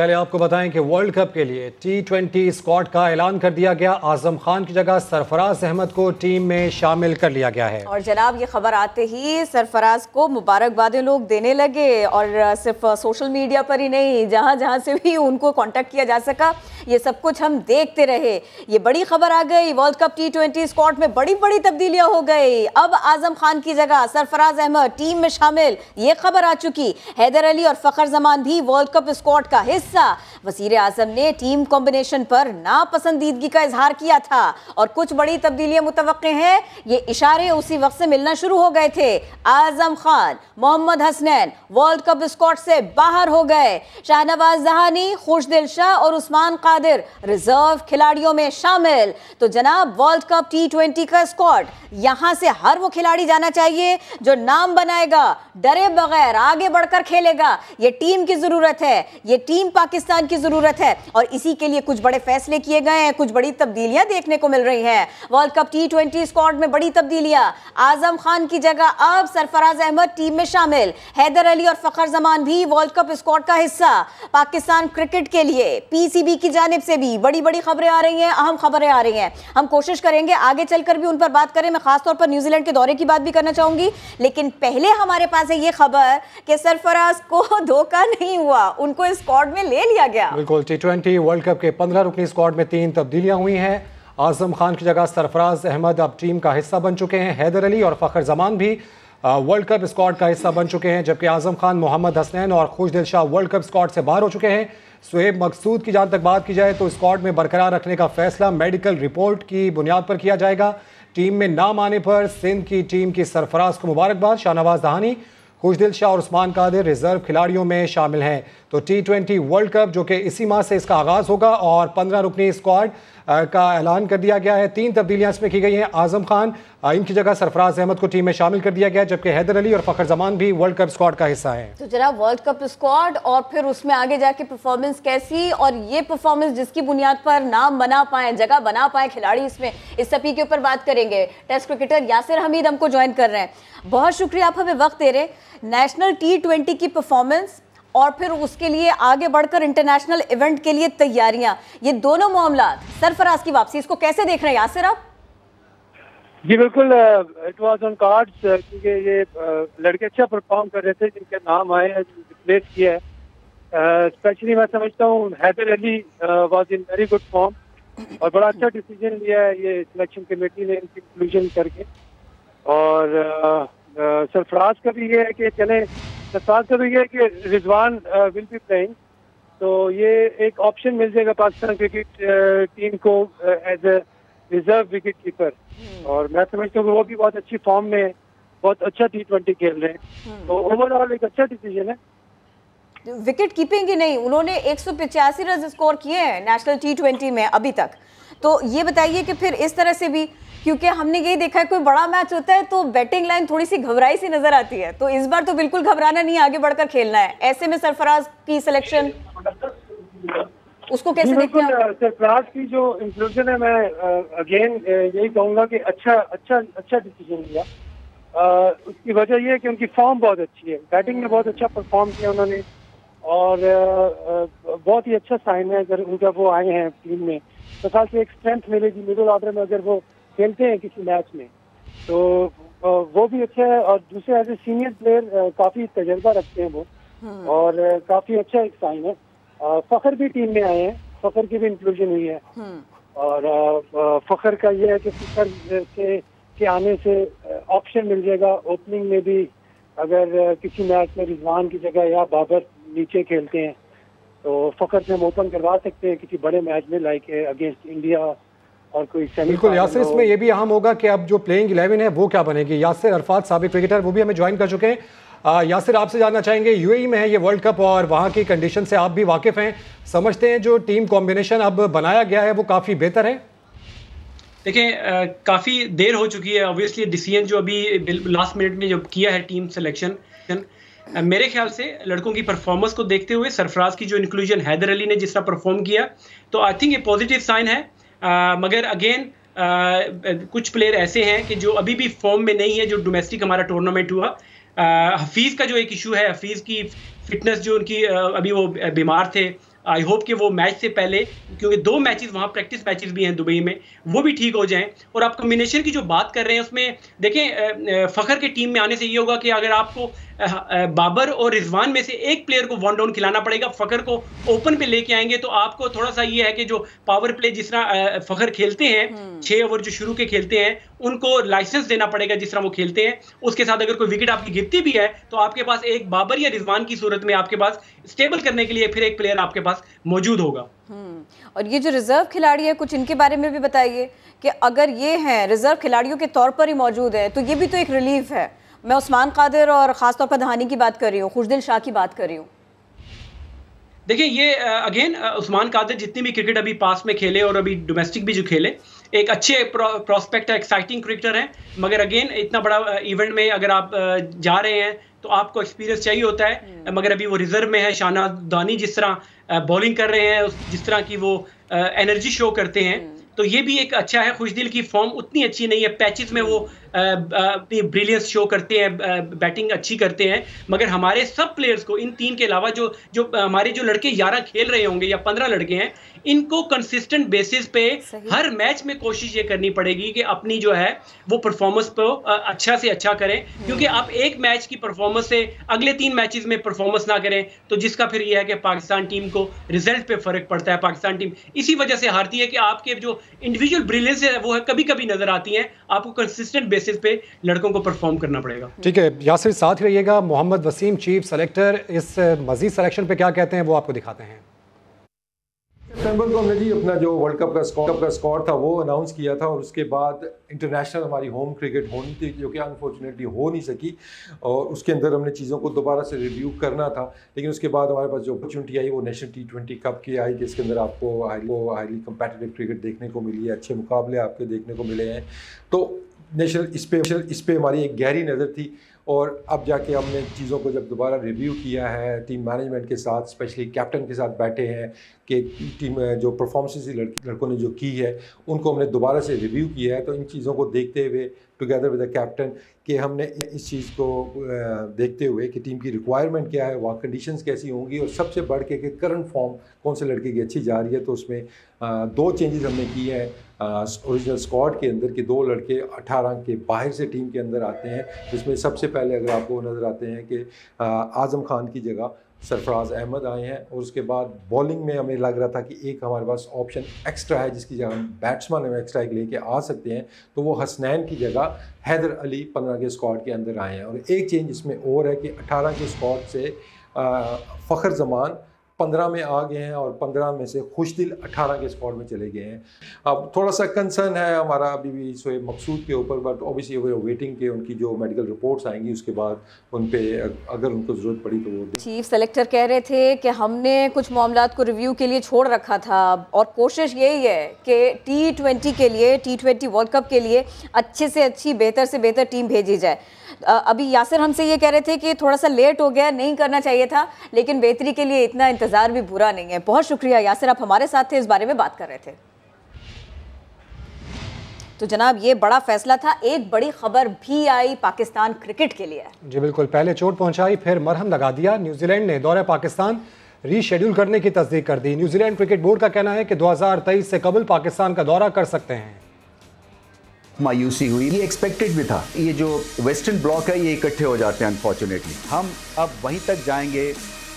पहले आपको बताएं कि वर्ल्ड कप के लिए T20 स्क्वाड का ऐलान कर दिया गया। आजम खान की जगह सरफराज अहमद को टीम में शामिल कर लिया गया है। और जनाब ये खबर आते ही सरफराज को मुबारकबादें लोग देने लगे, और सिर्फ सोशल मीडिया पर ही नहीं, जहां जहां से भी उनको कांटेक्ट किया जा सका, ये सब कुछ हम देखते रहे। ये बड़ी खबर आ गई, वर्ल्ड कप T20 स्क्वाड में बड़ी बड़ी तब्दीलियां हो गई। अब आजम खान की जगह सरफराज अहमद टीम में शामिल, ये खबर आ चुकी। हैदर अली और फखर जमान भी वर्ल्ड कप स्क्वाड का हिस्सा। वजीर आजम ने टीम कॉम्बिनेशन पर नापसंदीदगी का इजहार किया था, और कुछ बड़ी तब्दीलियां मुतवक्के हैं। ये इशारे उसी वक्त से मिलना शुरू हो गए थे। Azam Khan, Mohammad Hasnain world cup squad से बाहर हो गए। शाहनवाज जहानी, खुशदिल शाह और उस्मान कादिर रिजर्व खिलाड़ियों में शामिल। तो जनाब वर्ल्ड कप T20 का स्क्वाड, यहां से हर वो खिलाड़ी जाना चाहिए जो नाम बनाएगा, डरे बगैर आगे बढ़कर खेलेगा। ये टीम की जरूरत है, ये टीम पाकिस्तान की जरूरत है, और इसी के लिए कुछ बड़े फैसले किए गए हैं, कुछ बड़ी तब्दीलियां देखने को मिल रही हैं। वर्ल्ड कप T20 स्क्वाड में बड़ी तब्दीलियां। आजम खान की जगह अब सरफराज अहमद टीम में शामिल। हैदर अली और फखर जमान भी वर्ल्ड कप स्क्वाड का हिस्सा। पाकिस्तान क्रिकेट के लिए PCB की जानिब से भी बड़ी बड़ी खबरें आ रही हैं, अहम खबरें आ रही हैं। हम कोशिश करेंगे आगे चलकर भी उन पर बात करें। मैं खासतौर पर न्यूजीलैंड के दौरे की बात भी करना चाहूंगी, लेकिन पहले हमारे पास है ये खबर कि सरफराज को धोखा नहीं हुआ, उनको स्क्वाड में ले लिया गया। बिल्कुल, T20 वर्ल्ड कप के 15 रुकनी स्क्वाड में 3 तब्दीलियां हुई हैं। आजम खान की जगह सरफराज अहमद अब टीम का हिस्सा बन चुके हैं। हैदर अली और फखर जमान भी वर्ल्ड कप स्क्वाड का हिस्सा बन चुके हैं, जबकि आजम खान, मोहम्मद हसनैन और खुशदिल शाह वर्ल्ड कप स्क्वाड से बाहर हो चुके हैं। सुहेब मकसूद की जहाँ तक बात की जाए तो स्क्वाड में बरकरार रखने का फैसला मेडिकल रिपोर्ट की बुनियाद पर किया जाएगा। टीम में नाम आने पर सिंध की टीम की सरफराज को मुबारकबाद। शाहनवाज दहानी, खुशदिल शाह और उस्मान कादिर रिजर्व खिलाड़ियों में शामिल हैं। तो T20 वर्ल्ड कप जो कि इसी माह से इसका आगाज़ होगा, और 15 रुकनी स्क्वाड का ऐलान कर दिया गया है। 3 तब्दीलियां इसमें की गई हैं। आजम खान, इनकी जगह सरफराज अहमद को टीम में शामिल कर दिया गया है, जबकि हैदर अली और फखर जमान भी वर्ल्ड कप स्क्वाड का हिस्सा हैं। तो जनाब वर्ल्ड कप स्क्वाड और फिर उसमें आगे जाके परफॉर्मेंस कैसी, और ये परफॉर्मेंस जिसकी बुनियाद पर नाम बना पाए, जगह बना पाए खिलाड़ी, इसमें इस सभी के ऊपर बात करेंगे। टेस्ट क्रिकेटर यासिर हमीद हमको ज्वाइन कर रहे हैं। बहुत शुक्रिया, आप हमें वक्त दे रहे। नेशनल T20 की परफॉर्मेंस और फिर उसके लिए आगे बढ़कर इंटरनेशनल इवेंट के लिए तैयारियां, ये दोनों मामला, सरफराज की वापसी, इसको कैसे देख रहे हैं यासिर आप? जी बिल्कुल, इट वाज ऑन कार्ड्स, क्योंकि ये लड़के अच्छा परफॉर्म कर रहे थे, जिनके नाम आए हैं, रिप्लेस किया है। स्पेशली मैं समझता हूँ Haider Ali was in very good form, और बड़ा अच्छा डिसीजन लिया है ये सिलेक्शन कमेटी ने इनकी इंक्लूजन करके। और सरफराज का भी ये है कि चले, सरफराज का भी ये है कि रिजवान विल बी प्लेइंग, तो ये एक ऑप्शन मिल जाएगा पाकिस्तान क्रिकेट टीम को as a reserve wicket keeper. और मैं समझता हूँ वो भी बहुत अच्छी फॉर्म में, बहुत अच्छा T20 खेल रहे हैं, तो ओवरऑल एक अच्छा डिसीजन है। विकेट कीपिंग ही नहीं, उन्होंने 185 रन स्कोर किए हैं नेशनल T20 में अभी तक। तो ये बताइए कि फिर इस तरह से भी, क्योंकि हमने यही देखा है कोई बड़ा मैच होता है तो बैटिंग लाइन थोड़ी सी घबराई सी नजर आती है, तो इस बार तो बिल्कुल घबराना नहीं, आगे बढ़कर खेलना है। ऐसे में सरफराज की सिलेक्शन, उसको कैसे देखते हैं? सरफराज की जो इंक्लूजन है, मैं अगेन यही कहूँगा कि अच्छा डिसीजन लिया। उसकी वजह यह है कि उनकी फॉर्म बहुत अच्छी है, बैटिंग में बहुत अच्छा परफॉर्म किया उन्होंने, और बहुत ही अच्छा साइन है अगर उनका वो आए हैं टीम में, तो साथ से एक स्ट्रेंथ मिलेगी मिडिल ऑर्डर में अगर वो खेलते हैं किसी मैच में, तो वो भी अच्छा है। और दूसरे एज ए सीनियर प्लेयर काफी तजर्बा रखते हैं वो, और काफी अच्छा एक साइन है। फखर भी टीम में आए हैं, फखर की भी इंक्लूजन हुई है, और फखर का ये है कि फखर के आने से ऑप्शन मिल जाएगा ओपनिंग में भी, अगर किसी मैच में रिजवान की जगह या बाबर नीचे खेलते हैं तो फखर से हम ओपन करवा सकते हैं किसी बड़े मैच में, लाइक अगेंस्ट इंडिया और कोई सेमी। बिल्कुल यासिर, इसमें यह भी अहम होगा कि अब जो प्लेइंग 11 है वो क्या बनेगी। यासिर अरफात, साबिक क्रिकेटर, वो भी हमें ज्वाइन कर चुके हैं। यासिर, आपसे जानना चाहेंगे, UAE में है ये वर्ल्ड कप और वहाँ की कंडीशन से आप भी वाकिफ़ हैं, समझते हैं जो टीम कॉम्बिनेशन अब बनाया गया है वो काफ़ी बेहतर है? देखें, काफ़ी देर हो चुकी है, ऑब्वियसली डिसीजन जो अभी लास्ट मिनट में जो किया है टीम सिलेक्शन, मेरे ख्याल से लड़कों की परफॉर्मेंस को देखते हुए सरफराज की जो इंक्लूजन, हैदर अली ने जिस तरह परफॉर्म किया, तो आई थिंक ये पॉजिटिव साइन है। मगर अगेन कुछ प्लेयर ऐसे हैं कि जो अभी भी फॉर्म में नहीं है, जो डोमेस्टिक हमारा टूर्नामेंट हुआ। हफीज़ का जो एक इशू है, हफीज़ की फिटनेस जो उनकी, अभी वो बीमार थे, आई होप कि वो मैच से पहले, क्योंकि 2 मैचेस वहाँ प्रैक्टिस मैचेस भी हैं दुबई में, वो भी ठीक हो जाएं। और आप कॉम्बिनेशन की जो बात कर रहे हैं उसमें देखें, फ़खर के टीम में आने से ये होगा कि अगर आपको बाबर और रिजवान में से एक प्लेयर को 1 डाउन खिलाना पड़ेगा, फ़खर को ओपन पे लेके आएंगे तो आपको थोड़ा सा ये है कि जो पावर प्ले जिस तरह फ़खर खेलते हैं, 6 ओवर जो शुरू के खेलते हैं, उनको लाइसेंस देना पड़ेगा जिस तरह वो खेलते हैं। उसके साथ अगर कोई विकेट आपकी गिरती भी है तो आपके पास एक बाबर या रिजवान की सूरत में आपके पास स्टेबल करने के लिए फिर एक प्लेयर आपके पास मौजूद होगा। और ये जो रिजर्व खिलाड़ी है, कुछ इनके बारे में भी बताइए कि अगर ये हैं रिजर्व खिलाड़ियों के तौर पर ही मौजूद है तो ये भी तो एक रिलीफ है। मैं उस्मान कादिर और ख़ासतौर पर दहानी की बात कर रही हूँ, खुशदिल शाह की बात कर रही हूँ। देखिए ये अगेन उस्मान कादिर जितनी भी क्रिकेट अभी पास में खेले और अभी डोमेस्टिक भी जो खेले, एक अच्छे प्रोस्पेक्ट है, एक्साइटिंग क्रिकेटर हैं, मगर अगेन इतना बड़ा इवेंट में अगर आप जा रहे हैं तो आपको एक्सपीरियंस चाहिए होता है। मगर अभी वो रिजर्व में है। शाहनाज दानी जिस तरह बॉलिंग कर रहे हैं, जिस तरह की वो एनर्जी शो करते हैं, तो ये भी एक अच्छा है। खुशदिल की फॉर्म उतनी अच्छी नहीं है, पैचेस में वो अपनी ब्रिलियंस शो करते हैं, बैटिंग अच्छी करते हैं, मगर हमारे सब प्लेयर्स को, इन 3 के अलावा जो हमारे जो लड़के 11 खेल रहे होंगे या 15 लड़के हैं, इनको कंसिस्टेंट बेसिस पे हर मैच में कोशिश ये करनी पड़ेगी कि अपनी जो है वो परफॉर्मेंस को अच्छा से अच्छा करें, क्योंकि आप एक मैच की परफॉर्मेंस से अगले 3 मैचेस में परफॉर्मेंस ना करें तो जिसका फिर ये है कि पाकिस्तान टीम को रिजल्ट पे फर्क पड़ता है। पाकिस्तान टीम इसी वजह से हारती है कि आपके जो इंडिविजुअल ब्रिलियंस है वो कभी कभी नजर आती हैं, आपको कंसिस्टेंट बेसिस पे लड़कों को परफॉर्म करना पड़ेगा। ठीक है यासिर, साथ रहिएगा। मोहम्मद वसीम चीफ सेलेक्टर इस मजीद सिलेक्शन पे क्या कहते हैं वो आपको दिखाते हैं। सितंबर को हमने जी अपना जो वर्ल्ड कप का स्कोर था वो अनाउंस किया था, और उसके बाद इंटरनेशनल हमारी होम क्रिकेट होनी थी जो कि अनफॉर्चुनेटली हो नहीं सकी, और उसके अंदर हमने चीज़ों को दोबारा से रिव्यू करना था। लेकिन उसके बाद हमारे पास जो अपॉर्चुनिटी आई वो नेशनल T20 कप की आई, जिसके अंदर आपको हाईली कम्पेटिटिव क्रिकेट देखने को मिली है, अच्छे मुकाबले आपके देखने को मिले हैं। तो नेशनल इस पे हमारी एक गहरी नज़र थी, और अब जाके हमने चीज़ों को जब दोबारा रिव्यू किया है टीम मैनेजमेंट के साथ, स्पेशली कैप्टन के साथ बैठे हैं कि टीम जो परफॉर्मेंस लड़कों ने जो की है उनको हमने दोबारा से रिव्यू किया है। तो इन चीज़ों को देखते हुए टुगेदर विद द कैप्टन कि हमने इस चीज़ को देखते हुए कि टीम की रिक्वायरमेंट क्या है, वहाँ कंडीशंस कैसी होंगी, और सबसे बढ़ के कि करंट फॉर्म कौन से लड़के की अच्छी जा रही है, तो उसमें 2 चेंजेस हमने किए हैं ओरिजिनल स्क्वाड के अंदर कि 2 लड़के 18 के बाहर से टीम के अंदर आते हैं, जिसमें सबसे पहले अगर आपको नज़र आते हैं कि आज़म खान की जगह सरफराज अहमद आए हैं, और उसके बाद बॉलिंग में हमें लग रहा था कि एक हमारे पास ऑप्शन एक्स्ट्रा है जिसकी जगह हम बैट्समैन हम एक्स्ट्रा एक लेके आ सकते हैं, तो वो हसनैन की जगह हैदर अली 15 के स्क्वाड के अंदर आए हैं। और एक चेंज इसमें और है कि 18 के स्क्वाड से फ़खर जमान 15 में आ गए हैं, और 15 में से खुशदिल 18 के स्क्वाड में चले गए हैं। अब थोड़ा सा कंसर्न है हमारा अभी भी शोएब मकसूद के ऊपर, बट ऑब्वियसली वो वेटिंग के उनकी जो मेडिकल रिपोर्ट्स आएंगी उसके बाद उन पे अगर उनको ज़रूरत पड़ी तो वो। चीफ सेलेक्टर कह रहे थे कि हमने कुछ मामलात को रिव्यू के लिए छोड़ रखा था, और कोशिश यही है कि T20 के लिए, T20 वर्ल्ड कप के लिए अच्छे से अच्छी, बेहतर से बेहतर टीम भेजी जाए। अभी यासिर हमसे ये कह रहे थे कि थोड़ा सा लेट हो गया, नहीं करना चाहिए था, लेकिन बेहतरी के लिए इतना इंतज़ार भी बुरा नहीं है। बहुत शुक्रिया यासिर, आप हमारे साथ थे, इस बारे में बात कर रहे थे। तो जनाब ये बड़ा फैसला था, एक बड़ी खबर भी आई पाकिस्तान क्रिकेट के लिए। जी बिल्कुल, पहले चोट पहुंचाई फिर मरहम लगा दिया। न्यूजीलैंड ने दौरे पाकिस्तान रीशेड्यूल करने की तस्दीक कर दी। न्यूजीलैंड क्रिकेट बोर्ड का कहना है कि 2023 से कबल पाकिस्तान का दौरा कर सकते हैं। मायूसी हुई, ये एक्सपेक्टेड भी था। ये जो वेस्टर्न ब्लॉक है ये इकट्ठे हो जाते हैं अनफॉर्चुनेटली। हम अब वहीं तक जाएंगे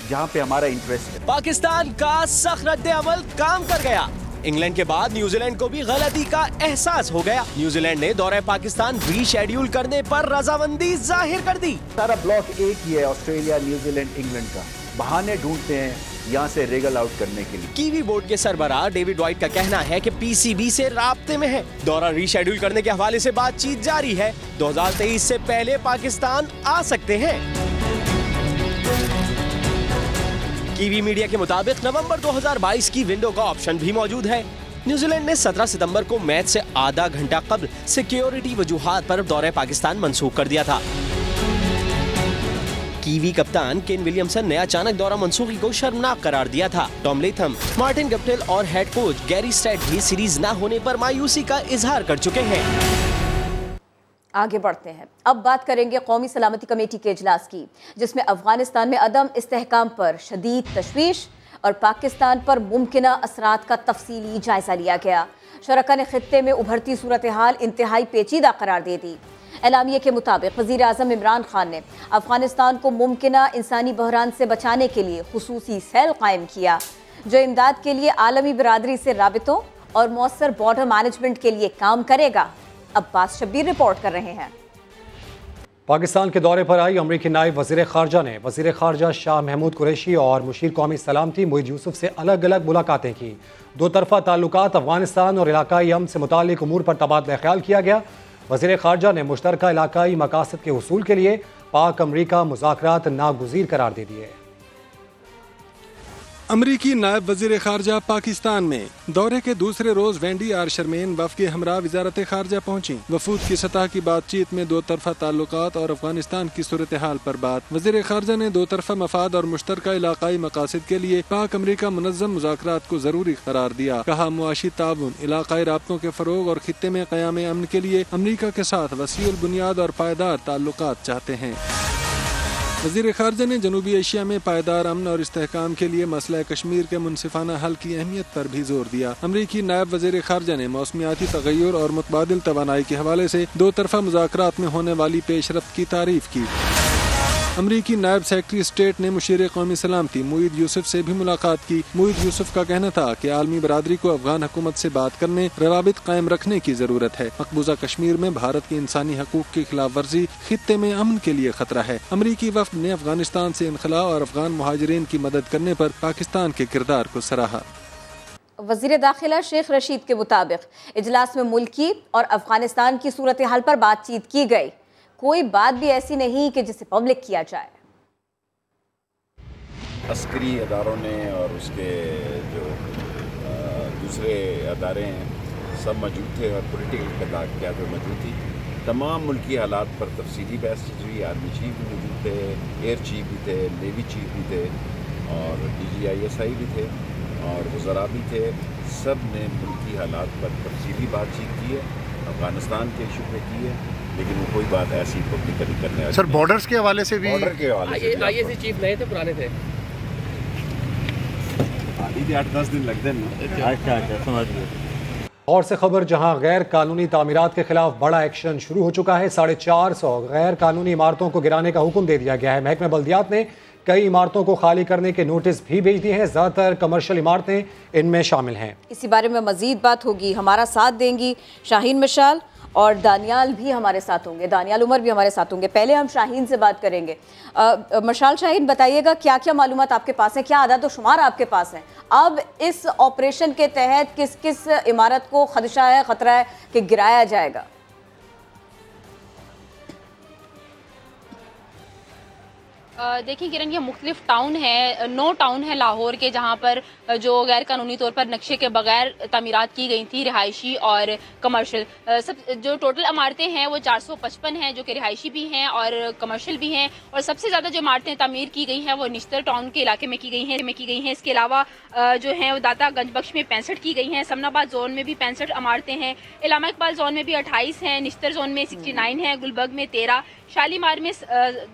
जहां पे हमारा इंटरेस्ट है। पाकिस्तान का सख्त रद्द-ए-अमल काम कर गया। इंग्लैंड के बाद न्यूजीलैंड को भी गलती का एहसास हो गया। न्यूजीलैंड ने दौरे पाकिस्तान रीशेड्यूल करने पर रजामंदी जाहिर कर दी। सारा ब्लॉक एक ही है, ऑस्ट्रेलिया, न्यूजीलैंड, इंग्लैंड का। बहाने ढूंढते हैं यहाँ से रेगल आउट करने के लिए। कीवी बोर्ड के सरबराह डेविड वाइट का कहना है कि पीसीबी से राब्ते में है। दौरा रीशेड्यूल करने के हवाले से बातचीत जारी है। 2023 से पहले पाकिस्तान आ सकते हैं। कीवी मीडिया के मुताबिक नवंबर 2022 की विंडो का ऑप्शन भी मौजूद है। न्यूजीलैंड ने 17 सितंबर को मैच से आधा घंटा कबल सिक्योरिटी वजूहात पर दौरे पाकिस्तान मंसूख कर दिया था। कीवी कप्तान केन विलियमसन ने अचानक दौरा मंसूखी को शर्मनाक करार दिया था। टॉम लेथम, मार्टिन गप्टिल और हेड कोच गैरी स्टैट भी सीरीज न होने पर मायूसी का इजहार कर चुके हैं। आगे बढ़ते हैं, अब बात करेंगे कौमी सलामती कमेटी के इजलास की, जिसमें अफगानिस्तान में अदम इस्तेहकाम पर शदीद तशवीश और पाकिस्तान पर मुमकिन असरात का तफसीली जायजा लिया गया। शरका ने खित्ते में उभरती सूरत हाल इंतहाई पेचीदा करार दे दी। एलामिये के मुताबिक वज़ीर आज़म इमरान खान ने अफगानिस्तान को मुमकिन इंसानी बहरान से बचाने के लिए खुसूसी सेल कायम किया, जो इमदाद के लिए आलमी बिरादरी से राबितों और मौसर बॉर्डर मैनेजमेंट के लिए काम करेगा। अब्बास शब्बीर रिपोर्ट कर रहे हैं। पाकिस्तान के दौरे पर आई अमरीकी नायब वज़ीर ख़ारजा ने वज़ीर ख़ारजा शाह महमूद कुरैशी और मुशीर कौमी सलामती मोईद यूसुफ से अलग अलग मुलाकातें की। दो तरफ़ा ताल्लुकात, अफगानिस्तान और इलाकाई अमन से मुतालिक उमूर पर तबादला ख्याल किया गया। वज़ीर ख़ारजा ने मुश्तरका इलाकाई मकासद के हुसूल के लिए पाक अमरीका मुज़ाकरात नागुज़ीर करार दे दिए। अमरीकी नायब वज़ीर ख़ारजा पाकिस्तान में दौरे के दूसरे रोज वेंडी आर शर्मेन वफ़द के हमरा वज़ारत ख़ारजा पहुंची। वफूद की सतह की बातचीत में दो तरफ़ा ताल्लुकात और अफगानिस्तान की सूरत हाल पर बात। वज़ीर ख़ारजा ने दो तरफ़ा मफाद और मुश्तरका इलाकाई मकासद के लिए पाक अमरीका मुनज़्ज़म मुज़ाकरात को ज़रूरी करार दिया। कहा मुआशी ताउन, इलाकाई राब्तों के फ़रोग और खित्ते में क़याम अमन के लिए अमरीका के साथ वसीउल बुनियाद और पायदार ताल्लुकात चाहते हैं। वज़ीर ख़ारजा ने जनूबी एशिया में पायदार अमन और इस्तेहकाम के लिए मसला कश्मीर के मुनसिफाना हल की अहमियत पर भी जोर दिया। अमरीकी नायब वज़ीर ख़ारजा ने मौसमियाती तग़य्युर और मुतबादिल तवानाई के हवाले से दो तरफ़ा मुज़ाकरात में होने वाली पेशरफ्त की तारीफ़ की। अमरीकी नायब सेक्रेटरी स्टेट ने मुशीर कौमी सलामती मोईद यूसुफ से भी मुलाकात की। मोईद यूसुफ का कहना था कि आलमी बरादरी को अफगान हुकूमत से बात करने, रवाबित कायम रखने की ज़रूरत है। मकबूजा कश्मीर में भारत की इंसानी हकूक की खिलाफ वर्जी खित्ते में अमन के लिए खतरा है। अमरीकी वफ़द ने अफगानिस्तान से इनखला और अफगान मुहाजिरीन की मदद करने पर पाकिस्तान के किरदार को सराहा। वज़ीर दाखिला शेख रशीद के मुताबिक इजलास में मुल्की और अफगानिस्तान की सूरत हाल पर बातचीत की गई। कोई बात भी ऐसी नहीं कि जिसे पब्लिक किया जाए। अस्करी अदारों ने और उसके जो दूसरे अदारे हैं सब मौजूद थे और पोलिटिकल क़यादत मौजूद थी। तमाम मुल्की हालात पर तफसीली बहस हुई। आर्मी चीफ भी मौजूद थे, एयर चीफ भी थे, नेवी चीफ भी थे और DGISI भी थे और वज़रा भी थे। सब ने मुल्की हालात पर तफसीली बातचीत की है, अफ़गानिस्तान के इशू पे की है, लेकिन वो कोई बात ऐसी पब्लिकली करने वाली। सर बॉर्डर्स के हवाले से भी, बॉर्डर के हवाले से IAC चीफ नए थे पुराने थे? अभी 8-10 दिन लगते हैं। अच्छा समझ गए। और से खबर, जहां गैर कानूनी तामीरात के खिलाफ बड़ा एक्शन शुरू हो चुका है। 450 गैर कानूनी इमारतों को गिराने का हुक्म दे दिया गया है। महकमा बल्दियात ने कई इमारतों को खाली करने के नोटिस भी भेज दिए हैं। ज़्यादातर कमर्शियल इमारतें इनमें शामिल हैं। इसी बारे में मजीद बात होगी, हमारा साथ देंगी शाहीन मशाल और दानियाल भी हमारे साथ होंगे, दानियाल उमर भी हमारे साथ होंगे। पहले हम शाहीन से बात करेंगे। मशाल, शाहीन बताइएगा क्या क्या मालूमात आपके पास हैं, क्या आदाद शुमार आपके पास हैं? अब इस ऑपरेशन के तहत किस किस इमारत को खदशा है, खतरा है कि गिराया जाएगा? देखिए किरण, ये मुख्तलिफ टाउन है, 9 टाउन है लाहौर के, जहाँ पर जो गैर कानूनी तौर पर नक्शे के बगैर तमीरात की गई थी, रिहायशी और कमर्शियल। सब जो टोटल इमारतें हैं वो 455 हैं, जो कि रिहायशी भी हैं और कमर्शियल भी हैं। और सबसे ज़्यादा जो इमारतें तामीर की गई हैं वो निश्तर टाउन के इलाके में की गई हैं। इसके अलावा जो हैं वो दाता गंज बख्श में 65 की गई हैं, समनाबाद जोन में भी 65 इमारतें हैं, इलामा इकबाल जोन में भी 28 हैं, निश्तर जोन में 69 हैं, गुलबर्ग में 13, शालीमार में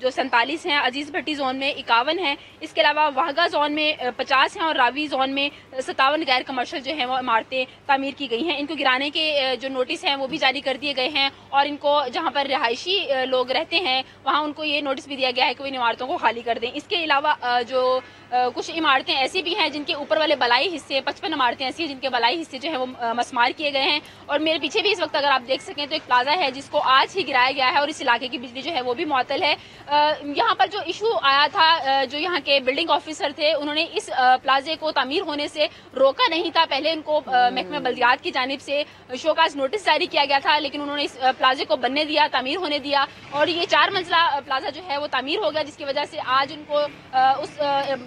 जो 47 हैं, अजीज़ भट्टी जोन में 51 हैं। इसके अलावा वाहगा जोन में 50 हैं और रावी जोन में 57 गैर कमर्शियल जो हैं वो इमारतें तामीर की गई हैं। इनको गिराने के जो नोटिस हैं वो भी जारी कर दिए गए हैं और इनको जहां पर रिहायशी लोग रहते हैं वहां उनको ये नोटिस भी दिया गया है कि वो इन इमारतों को खाली कर दें। इसके अलावा जो कुछ इमारतें ऐसी भी हैं जिनके ऊपर वाले बलाई हिस्से, 55 इमारतें ऐसी हैं जिनके बलाई हिस्से जो है वो मस्मार किए गए हैं। और मेरे पीछे भी इस वक्त अगर आप देख सकें तो एक प्लाजा है जिसको आज ही गिराया गया है और इस इलाके की बिजली जो है वो भी मुअत्तल है। यहाँ पर जो इशू आया था, जो यहाँ के बिल्डिंग ऑफिसर थे उन्होंने इस प्लाजे को तामीर होने से रोका नहीं था। पहले उनको महकमा बल्दियात की जानिब से शोकाज नोटिस जारी किया गया था, लेकिन उन्होंने इस प्लाजे को बनने दिया, तामीर होने दिया और ये 4 मंजिला प्लाजा जो है वो तामीर हो गया, जिसकी वजह से आज उनको उस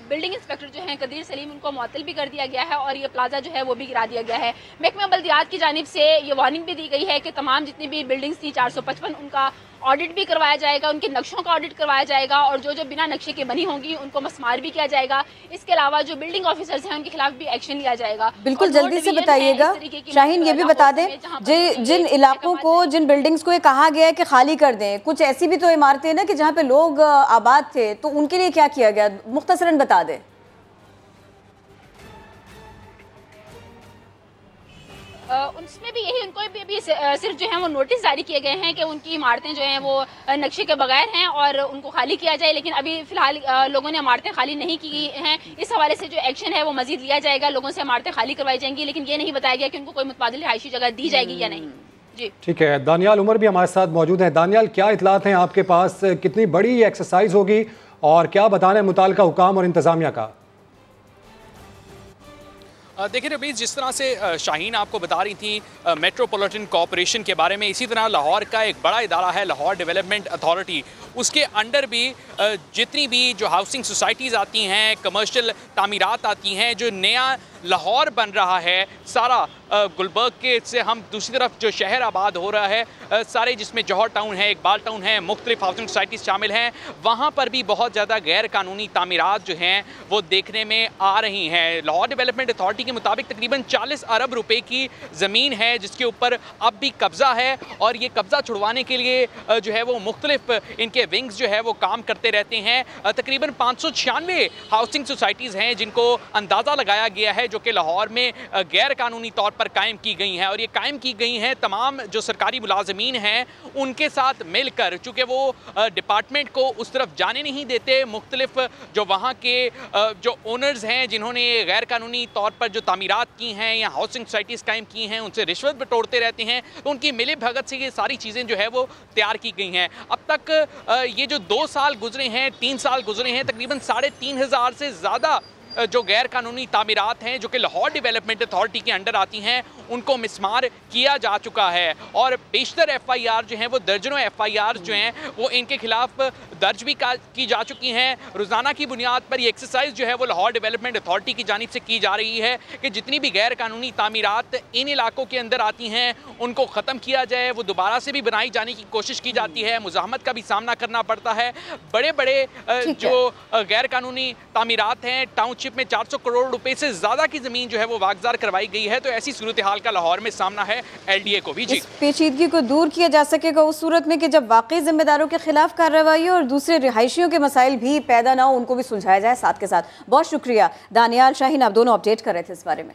बिल्डिंग इंस्पेक्टर जो है कदीर सलीम, उनको मुअत्तल भी कर दिया गया है और ये प्लाजा जो है वो भी गिरा दिया गया है। महकमा बल्दियात की जानिब से ये वार्निंग भी दी गई है कि तमाम जितनी भी बिल्डिंग्स थी 455 उनका ऑडिट भी करवाया जाएगा, उनके नक्शों का ऑडिट करवाया जाएगा और जो जो बिना नक्शे के बनी होंगी उनको मस्मार भी किया जाएगा। इसके अलावा जो बिल्डिंग ऑफिसर्स हैं उनके खिलाफ भी एक्शन लिया जाएगा। बिल्कुल जल्दी से बताइएगा शाहीन, ये भी बता दें जिन इलाकों को, जिन बिल्डिंग्स को ये कहा गया है कि खाली कर दें, कुछ ऐसी भी तो इमारतें हैं ना कि जहाँ पे लोग आबाद थे, तो उनके लिए क्या किया गया, मुख्तसरन बता दें। उसमें भी यही उनको भी सिर्फ जो है वो नोटिस जारी किए गए हैं कि उनकी इमारतें जो हैं वो नक्शे के बगैर हैं और उनको खाली किया जाए, लेकिन अभी फिलहाल लोगों ने इमारतें खाली नहीं की हैं। इस हवाले से जो एक्शन है वो मजीद लिया जाएगा, लोगों से इमारतें खाली करवाई जाएंगी, लेकिन ये नहीं बताया गया कि उनको कोई मुतबादिल रिहायशी जगह दी जाएगी या नहीं। जी ठीक है, दानियाल उमर भी हमारे साथ मौजूद हैं। दानियाल, क्या इतलात हैं आपके पास, कितनी बड़ी एक्सरसाइज होगी और क्या बताना है मुताल्लिका हुकाम और इंतजामिया का? देखिए रबीज, जिस तरह से शाहीन आपको बता रही थी मेट्रोपॉलिटन कॉरपोरेशन के बारे में, इसी तरह लाहौर का एक बड़ा इदारा है लाहौर डेवलपमेंट अथॉरिटी। उसके अंडर भी जितनी भी जो हाउसिंग सोसाइटीज़ आती हैं, कमर्शियल तामीरात आती हैं, जो नया लाहौर बन रहा है सारा गुलबर्ग के से हम दूसरी तरफ जो शहर आबाद हो रहा है सारे, जिसमें जौहर टाउन है, इकबाल टाउन है, मुख्तलिफ हाउसिंग सोसाइटीज़ शामिल हैं, वहाँ पर भी बहुत ज़्यादा गैर कानूनी तामीरात जो हैं वो देखने में आ रही हैं। लाहौर डेवलपमेंट अथॉरिटी के मुताबिक तकरीबन 40 अरब रुपए की ज़मीन है जिसके ऊपर अब भी कब्ज़ा है, और ये कब्ज़ा छुड़वाने के लिए जो है वो मुख्तलिफ इनके विंग्स जो है वो काम करते रहते हैं। तकरीबन 596 हाउसिंग सोसाइटीज़ हैं जिनको अंदाज़ा लगाया गया है जो कि लाहौर में गैर कानूनी तौर पर कायम की गई हैं, और ये कायम की गई हैं तमाम जो सरकारी मुलाजमीन हैं उनके साथ मिलकर, चूँकि वो डिपार्टमेंट को उस तरफ जाने नहीं देते। मुख्तलिफ जो वहाँ के जो ओनर्स हैं जिन्होंने गैर कानूनी तौर पर जो तामीरात की हैं या हाउसिंग सोसाइटीज़ कायम की हैं, उनसे रिश्वत बटोरते रहते हैं, तो उनकी मिली भगत से ये सारी चीज़ें जो है वो तैयार की गई हैं। अब तक ये जो 2 साल गुजरे हैं, 3 साल गुजरे हैं, तकरीबन 3500 से ज़्यादा जो गैर कानूनी तामीरात हैं जो कि लाहौर डेवलपमेंट अथॉरिटी के अंडर आती हैं उनको मिसमार किया जा चुका है, और बेशतर FIR जो हैं वो दर्जनों FIR जो हैं वो इनके खिलाफ दर्ज भी की जा चुकी हैं। रोज़ाना की बुनियाद पर ये एक्सरसाइज जो है वो लाहौर डेवलपमेंट अथॉरिटी की जानिब से की जा रही है कि जितनी भी गैर कानूनी तामीरात इन इलाकों के अंदर आती हैं उनको ख़त्म किया जाए, वो दोबारा से भी बनाई जाने की कोशिश की जाती है। मुज़ाहमत का भी सामना करना पड़ता है। बड़े बड़े जो गैर कानूनी तामीरात हैं, टाउनशिप में 400 करोड़ रुपए से ज़्यादा की ज़मीन जो है वो वागजार करवाई गई है, तो ऐसी सूरत हाल का लाहौर में सामना है LDA को भी। जी, इस पेचीदगी को दूर किया जा सकेगा उस सूरत में कि जब वाकई जिम्मेदारों के खिलाफ कार्रवाई और दूसरे रिहायशियों के मसाइल भी पैदा ना हो, उनको भी सुलझाया जाए साथ के साथ। बहुत शुक्रिया दानियाल, शाहीन, आप दोनों अपडेट कर रहे थे इस बारे में।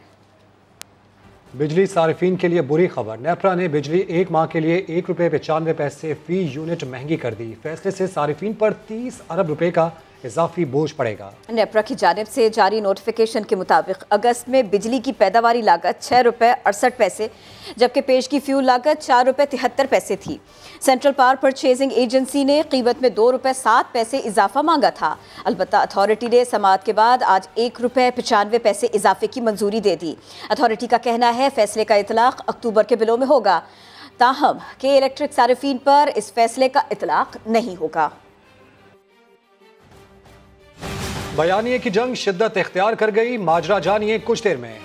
बिजली सारिफीन के लिए बुरी खबर। नेपरा ने बिजली 1 माह के लिए ₹1.95 फी यूनिट महंगी कर दी। फैसले से सारिफीन पर 30 अरब रुपए का इजाफी बोझ पड़ेगा। नेपरा की जानिब से जारी नोटिफिकेशन के मुताबिक अगस्त में बिजली की पैदावारी लागत ₹6.68, जबकि पेश की फ्यूल लागत ₹4.73 थी। सेंट्रल पावर परचेजिंग एजेंसी ने कीमत में ₹2.07 इजाफा मांगा था। अलबत्ता अथॉरिटी ने समाअत के बाद आज ₹1.95 इजाफे की मंजूरी दे दी। अथॉरिटी का कहना है फैसले का इतलाक अक्टूबर के बिलों में होगा, ताहम के इलेक्ट्रिक सारिफीन पर इस फैसले का इतलाक नहीं होगा। बयानिए की जंग शिद्दत इख्तियार कर गई, माजरा जानिए कुछ देर में।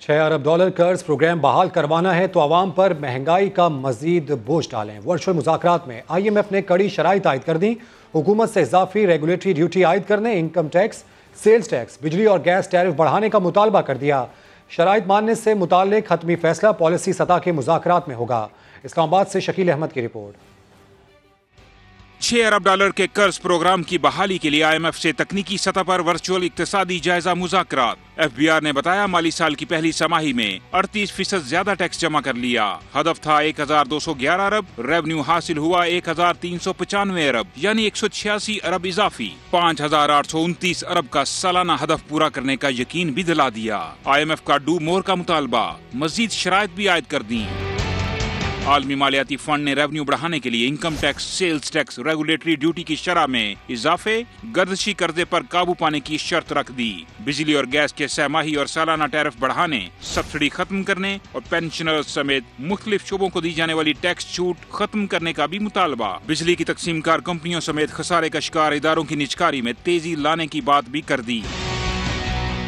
$6 अरब कर्ज प्रोग्राम बहाल करवाना है तो आवाम पर महंगाई का मजीद बोझ डालें। वर्चुअल मुज़ाकरात में IMF ने कड़ी शराइत आयद कर दी। हुकूमत से इजाफी रेगुलेटरी ड्यूटी आयद करने, इनकम टैक्स, सेल्स टैक्स, बिजली और गैस टैरिफ बढ़ाने का मुतालबा कर दिया। शराइत मानने से मुताल्लिक हतमी फैसला पॉलिसी सतह के मुज़ाकरात में होगा। इस्लामाबाद से शकील अहमद की रिपोर्ट। $6 अरब के कर्ज प्रोग्राम की बहाली के लिए IMF से तकनीकी सतह पर वर्चुअल इक्तिसादी जायजा मुज़ाकरात। FBR ने बताया माली साल की पहली छमाही में 38% ज्यादा टैक्स जमा कर लिया। हदफ था 1211 अरब, रेवेन्यू हासिल हुआ 1395 अरब, यानी 186 अरब इजाफी। 5829 अरब का सालाना हदफ पूरा करने का यकीन भी दिला दिया। IMF का डू मोर का मुतालबा, मजीद शराइत भी आयद कर दी। आलमी मालियाती फंड ने रेवेन्यू बढ़ाने के लिए income tax, sales tax, regulatory duty की शरह में इजाफे, गर्दिशी कर्जे पर काबू पाने की शर्त रख दी। बिजली और गैस के सहमाही और सालाना टैरिफ बढ़ाने, सब्सिडी खत्म करने और पेंशनर्स समेत मुख्तलिफ शोबों को दी जाने वाली टैक्स छूट खत्म करने का भी मुतालबा। बिजली की तकसीमकार कंपनियों समेत खसारे का शिकार इदारों की निजकारी में तेजी लाने की बात भी कर दी।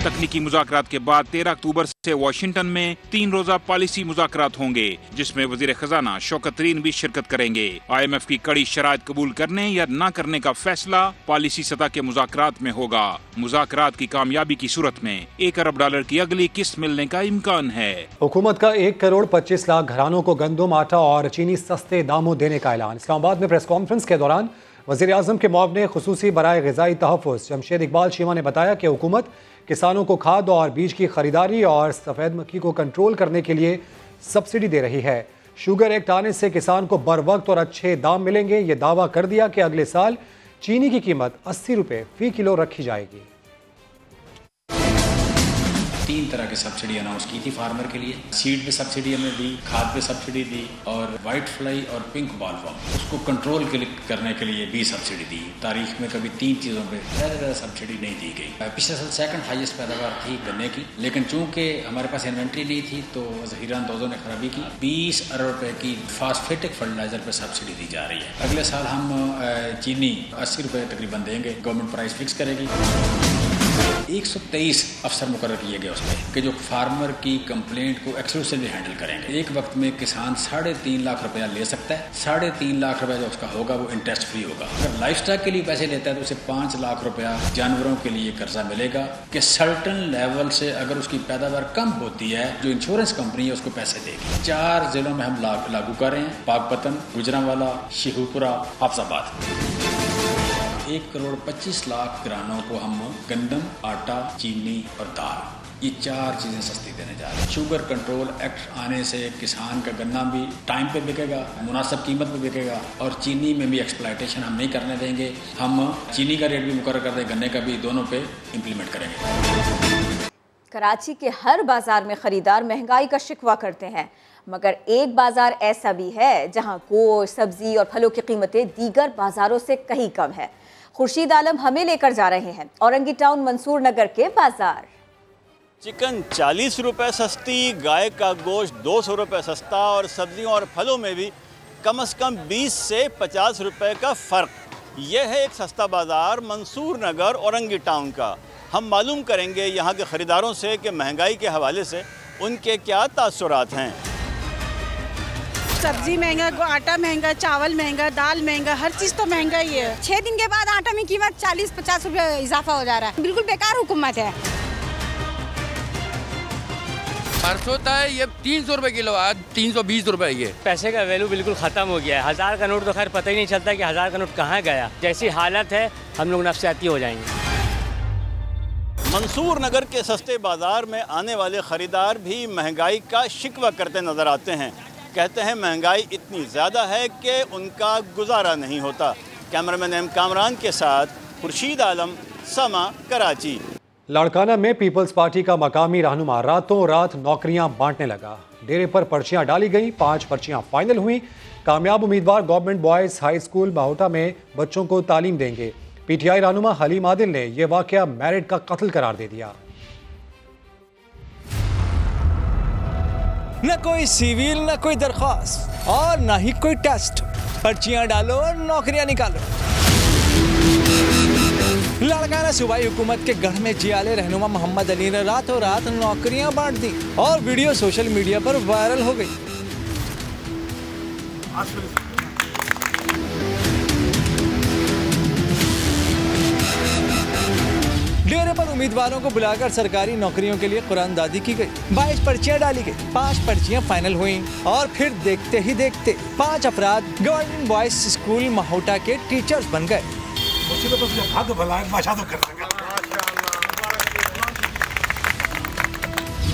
तकनीकी मुज़ाकरात के बाद 13 अक्टूबर से वाशिंगटन में 3 रोजा पॉलिसी मुज़ाकरात होंगे, जिसमें वज़ीर खजाना शौकत तरीन भी शिरकत करेंगे। IMF की कड़ी शराइत कबूल करने या न करने का फैसला पॉलिसी सतह के मुज़ाकरात में होगा। मुज़ाकरात की कामयाबी की सूरत में $1 अरब की अगली किस्त मिलने का इम्कान है। हुकूमत का 1,25,00,000 घरानों को गंदम, आटा और चीनी सस्ते दामों देने का ऐलान। इस्लामाबाद में प्रेस कॉन्फ्रेंस के दौरान वज़ीर आज़म के मुआवने खुसूसी बराए ग़िज़ाई तहफ़्फ़ुज़ जमशेद इकबाल चीमा ने बताया कि हुकूमत किसानों को खाद और बीज की खरीदारी और सफ़ेद मक्खी को कंट्रोल करने के लिए सब्सिडी दे रही है। शुगर एक्ट आने से किसान को बर वक्त और अच्छे दाम मिलेंगे। ये दावा कर दिया कि अगले साल चीनी की कीमत 80 रुपये फ़ी किलो रखी जाएगी। 3 तरह की सब्सिडी अनाउंस की थी फार्मर के लिए। सीड पे सब्सिडी हमने दी, खाद पे सब्सिडी दी और वाइट फ्लाई और पिंक बॉलवर्म उसको कंट्रोल करने के लिए भी सब्सिडी दी। तारीख में कभी 3 चीज़ों पे ज़्यादा सब्सिडी नहीं दी गई। पिछले साल सेकंड हाईएस्ट पैदावार थी गन्ने की, लेकिन चूंकि हमारे पास इन्वेंट्री नहीं थी तो ज़हीरान दोजों ने खराबी की। 20 अरब रुपए की फास्फेटिक फर्टिलाइजर पे सब्सिडी दी जा रही है। अगले साल हम चीनी 80 रुपये तकरीबन देंगे, गवर्नमेंट प्राइस फिक्स करेगी। 123 अफसर मुकर्रर किए गए उसमें कि जो फार्मर की कंप्लेंट को एक्सक्लूसिवली हैंडल करेंगे। एक वक्त में किसान 3.5 लाख रुपया ले सकता है। 3.5 लाख रुपया जो उसका होगा वो इंटरेस्ट फ्री होगा। अगर लाइफ स्टॉक के लिए पैसे लेता है तो उसे 5 लाख रुपया जानवरों के लिए कर्जा मिलेगा कि सर्टन लेवल से अगर उसकी पैदावार कम होती है जो इंश्योरेंस कंपनी है उसको पैसे देगी। 4 जिलों में हम लागू कर रहे हैं, पाकपतन, गुजरांवाला, शेखुपुरा, हाफिजाबाद। 1 करोड़ 25 लाख किसानों को हम गंदम, आटा, चीनी और दाल, ये 4 चीज़ें सस्ती देने जा रहे हैं। शुगर कंट्रोल एक्ट आने से किसान का गन्ना भी टाइम पे बिकेगा, मुनासिब कीमत पे बिकेगा और चीनी में भी एक्सप्लॉयटेशन हम नहीं करने देंगे। हम चीनी का रेट भी मुकर्रर कर दें, गन्ने का भी, दोनों पे इम्प्लीमेंट करेंगे। कराची के हर बाजार में खरीदार महंगाई का शिकवा करते हैं, मगर एक बाजार ऐसा भी है जहां गोश्त, सब्जी और फलों की कीमतें दीगर बाजारों से कहीं कम है। खुर्शीद आलम हमें लेकर जा रहे हैं औरंगी टाउन मंसूर नगर के बाजार। चिकन 40 रुपये सस्ती, गाय का गोश्त 200 रुपये सस्ता और सब्जियों और फलों में भी कम से कम 20 से 50 रुपये का फ़र्क। यह है एक सस्ता बाज़ार मंसूर नगर औरंगी टाउन का। हम मालूम करेंगे यहाँ के ख़रीदारों से कि महंगाई के हवाले से उनके क्या तासुरात हैं। सब्जी महंगा, आटा महंगा, चावल महंगा, दाल महंगा, हर चीज़ तो महंगा ही है। 6 दिन के बाद आटा में कीमत 40-50 रुपये इजाफा हो जा रहा है। बिल्कुल बेकार हुकूमत है। परसों था ये 300 रुपये किलो, आज 320 रुपये। ये पैसे का वैल्यू बिल्कुल ख़त्म हो गया है। 1000 का नोट तो खैर पता ही नहीं चलता कि 1000 का नोट कहाँ गया। जैसी हालत है हम लोग नफसियाती हो जाएंगे। मंसूर नगर के सस्ते बाज़ार में आने वाले ख़रीदार भी महंगाई का शिकवा करते नज़र आते हैं। कहते हैं महंगाई इतनी ज़्यादा है कि उनका गुजारा नहीं होता। कैमरामैन एम कामरान के साथ खुर्शीद आलम, समा, कराची। लाड़काना में पीपल्स पार्टी का मकामी रहनुमा रातों रात नौकरियां बांटने लगा। डेरे पर पर्चियां डाली गई, 5 पर्चियां फाइनल हुई। कामयाब उम्मीदवार गवर्नमेंट बॉयज़ हाई स्कूल बाहोटा में बच्चों को तालीम देंगे। पीटीआई रहनुमा हलीम आदिल ने यह वाकया मैरिट का कत्ल करार दे दिया। न कोई सिविल, न कोई दरख्वास्त और न ही कोई टेस्ट। पर्चियां डालो और नौकरियां निकालो। लाड़काना सूबाई हुकूमत के गढ़ में जियाले रहनुमा मोहम्मद अली ने रातों रात नौकरियां बांट दी और वीडियो सोशल मीडिया पर वायरल हो गई। डेरे पर उम्मीदवारों को बुलाकर सरकारी नौकरियों के लिए कुरानदादी की गई। 22 पर्चियां डाली गई, 5 पर्चियां फाइनल हुई और फिर देखते ही देखते 5 अफराद गवर्नमेंट बॉयज स्कूल महोटा के टीचर्स बन गए।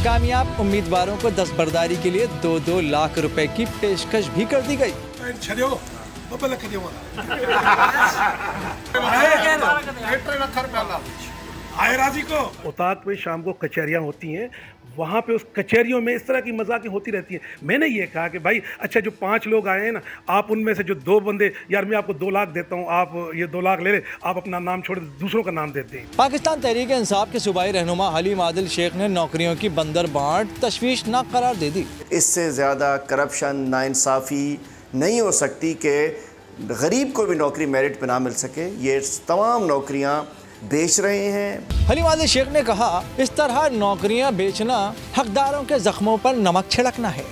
कामयाब उम्मीदवारों को दस्तबरदारी के लिए 2-2 लाख रुपए की पेशकश भी कर दी गई। उताक में शाम को कचहरियाँ होती हैं, वहाँ पे उस कचहरियों में इस तरह की मजाकें होती रहती हैं। मैंने ये कहा कि भाई अच्छा जो 5 लोग आए हैं ना, आप उनमें से जो 2 बंदे, यार मैं आपको 2 लाख देता हूँ, आप ये 2 लाख ले ले, आप अपना नाम छोड़ दूसरों का नाम देते हैं। पाकिस्तान तहरीक इंसाफ के सूबाई रहनुमा हलीम आदिल शेख ने नौकरियों की बंदर बांट तशवीशनाक करार दे दी। इससे ज़्यादा करप्शन, नाइंसाफ़ी नहीं हो सकती कि गरीब को भी नौकरी मेरिट पे ना मिल सके। ये तमाम नौकरियाँ बेच रहे हैं। हलीम आदिल शेख ने कहा, इस तरह नौकरियां बेचना हकदारों के जख्मों पर नमक छिड़कना है।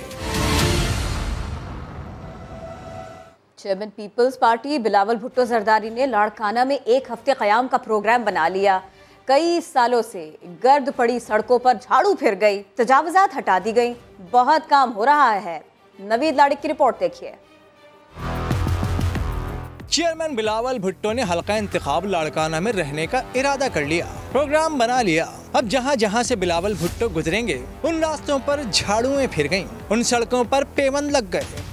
Chairman peoples party Bilawal Bhutto Zardari ने लाड़काना में 1 हफ्ते क़याम का प्रोग्राम बना लिया। कई सालों से गर्द पड़ी सड़कों पर झाड़ू फिर गई, तजावुज़ात हटा दी गई, बहुत काम हो रहा है। नवीद लाड़िक की रिपोर्ट देखिए। चेयरमैन बिलावल भुट्टो ने हल्का इंतखाब लाड़काना में रहने का इरादा कर लिया, प्रोग्राम बना लिया। अब जहाँ जहाँ से बिलावल भुट्टो गुजरेंगे उन रास्तों पर झाड़ुएं फिर गईं, उन सड़कों पर पेवन लग गए,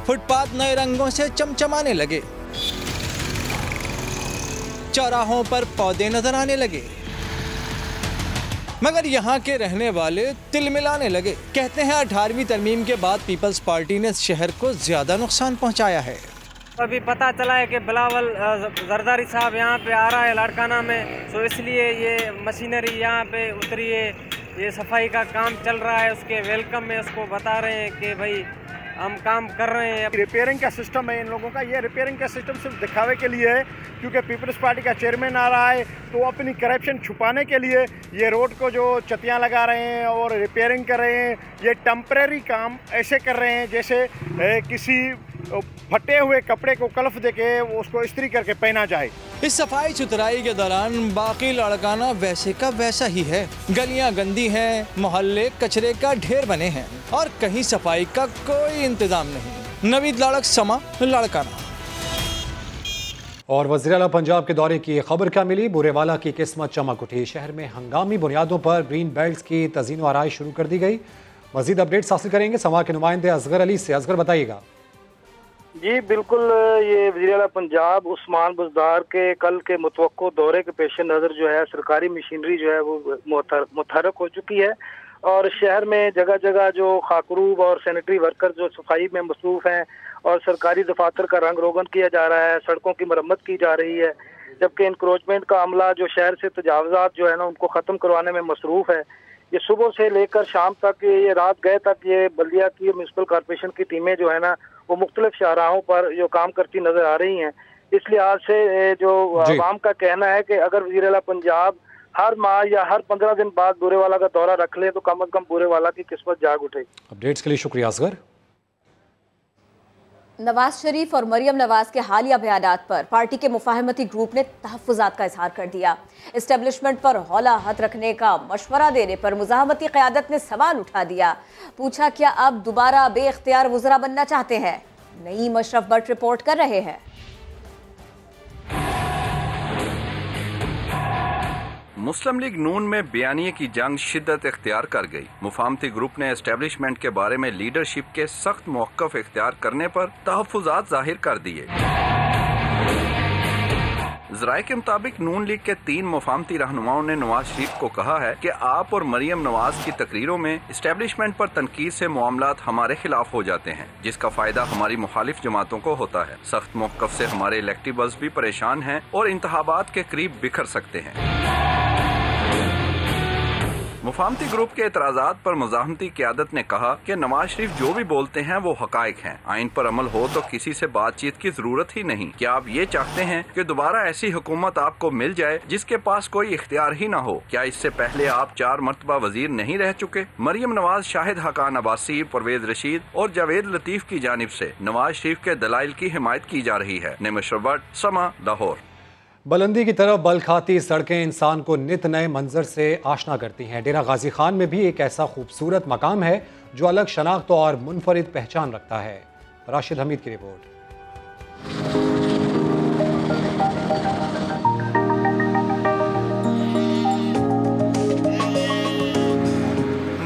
फुटपाथ नए रंगों से चमचमाने लगे, चौराहों पर पौधे नजर आने लगे। मगर यहाँ के रहने वाले तिलमिलाने लगे। कहते हैं 18वीं तरमीम के बाद पीपल्स पार्टी ने शहर को ज्यादा नुकसान पहुँचाया है। अभी पता चला है कि बिलावल जरदारी साहब यहाँ पे आ रहा है लाड़काना में, तो इसलिए ये मशीनरी यहाँ पे उतरी है, ये सफाई का काम चल रहा है। उसके वेलकम में उसको बता रहे हैं कि भाई हम काम कर रहे हैं। रिपेयरिंग का सिस्टम है इन लोगों का, ये रिपेयरिंग का सिस्टम सिर्फ दिखावे के लिए है, क्योंकि पीपल्स पार्टी का चेयरमैन आ रहा है तो अपनी करप्शन छुपाने के लिए ये रोड को जो चतियां लगा रहे हैं और रिपेयरिंग कर रहे हैं। ये टेम्परेरी काम ऐसे कर रहे हैं जैसे किसी फटे हुए कपड़े को कलफ देके उसको इस्त्री करके पहना जाए। इस सफाई सुथराई के दौरान बाकी लाड़काना वैसे का वैसा ही है। गलियां गंदी हैं, मोहल्ले कचरे का ढेर बने हैं और कहीं सफाई का कोई इंतजाम नहीं। नवीद लाड़क, समा, लाड़काना। और वज़ीर आला पंजाब के दौरे की खबर क्या मिली? बुरेवाला की किस्मत चमक उठी। शहर में हंगामी बुनियादों पर ग्रीन बेल्ट की तज़ीन व आराइश शुरू कर दी गई। मजीद अपडेट्स हासिल करेंगे समा के नुमाइंदे असगर अली से। असगर, बताइएगा। जी बिल्कुल, ये वज़ीर आला पंजाब उस्मान बुज़दार के कल के मुतवक्को दौरे के पेश नज़र जो है सरकारी मशीनरी जो है वो मुतहरक हो चुकी है और शहर में जगह जगह जो खाकरूब और सैनिटरी वर्कर जो सफाई में मसरूफ़ हैं और सरकारी दफातर का रंग रोगन किया जा रहा है, सड़कों की मरम्मत की जा रही है, जबकि इंक्रोचमेंट का अमला जो शहर से तजावज़ात जो है ना उनको ख़त्म करवाने में मसरूफ़ है। ये सुबह से लेकर शाम तक, ये रात गए तक ये बल्दिया की म्यूनसिपल कॉर्पोरेशन की टीमें जो है ना वो मुख्तलिफ शाहराहों पर जो काम करती नजर आ रही हैं। इस लिहाज से जो आवाम का कहना है कि अगर वज़ीर आला पंजाब हर माह या हर 15 दिन बाद बुरेवाला का दौरा रख ले तो कम अज कम बुरेवाला की किस्मत जाग उठेगी। अपडेट्स के लिए शुक्रिया असगर। नवाज शरीफ और मरियम नवाज के हालिया बयानात पर पार्टी के मुफाहमती ग्रुप ने तहफ़्फ़ुज़ात का इजहार कर दिया। इस्टेब्लिशमेंट पर हौला हाथ रखने का मशवरा देने पर मुज़ाहमती क़यादत ने सवाल उठा दिया। पूछा, क्या अब दोबारा बेइख्तियार वज़रा बनना चाहते हैं? नईम अशरफ भट्ट रिपोर्ट कर रहे हैं। मुस्लिम लीग नून में बयानिए की जंग शिद्दत इख्तियार कर गई। मुफाहमती ग्रुप ने एस्टेब्लिशमेंट के बारे में लीडरशिप के सख्त मौक़िफ़ इख्तियार करने पर तहफ़्फ़ुज़ात जाहिर कर दिए। ज़राए के मुताबिक नून लीग के 3 मुफाहमती रहनुमाओं ने नवाज शरीफ को कहा है कि आप और मरियम नवाज की तकरीरों में एस्टेब्लिशमेंट पर तनकीद से मामलात हमारे खिलाफ हो जाते हैं, जिसका फायदा हमारी मुखालिफ जमातों को होता है। सख्त मौक़िफ़ से हमारे इलेक्टेबल्स भी परेशान हैं और इंतखाबात के करीब बिखर सकते हैं। मुफाहमती ग्रुप के एतराज़ात पर मुज़ाहमती क़यादत ने कहा कि नवाज शरीफ जो भी बोलते हैं वो हक़ाइक़ हैं। आइन पर अमल हो तो किसी से बातचीत की जरूरत ही नहीं। क्या आप ये चाहते हैं कि दोबारा ऐसी हुकूमत आपको मिल जाए जिसके पास कोई इख्तियार ही न हो? क्या इससे पहले आप 4 मरतबा वजीर नहीं रह चुके? मरियम नवाज, शाहिद हकान अब्बासी, परवेज रशीद और जावेद लतीफ की जानिब से नवाज शरीफ के दलाइल की हिमायत की जा रही है। नईम अशरफ भट्ट, समा, लाहौर। बुलंदी की तरफ बल खाती सड़कें इंसान को नित नए मंजर से आशना करती हैं। डेरा गाजी खान में भी एक ऐसा खूबसूरत मकाम है जो अलग शनाख्त और मुनफरिद पहचान रखता है। राशिद हमीद की रिपोर्ट।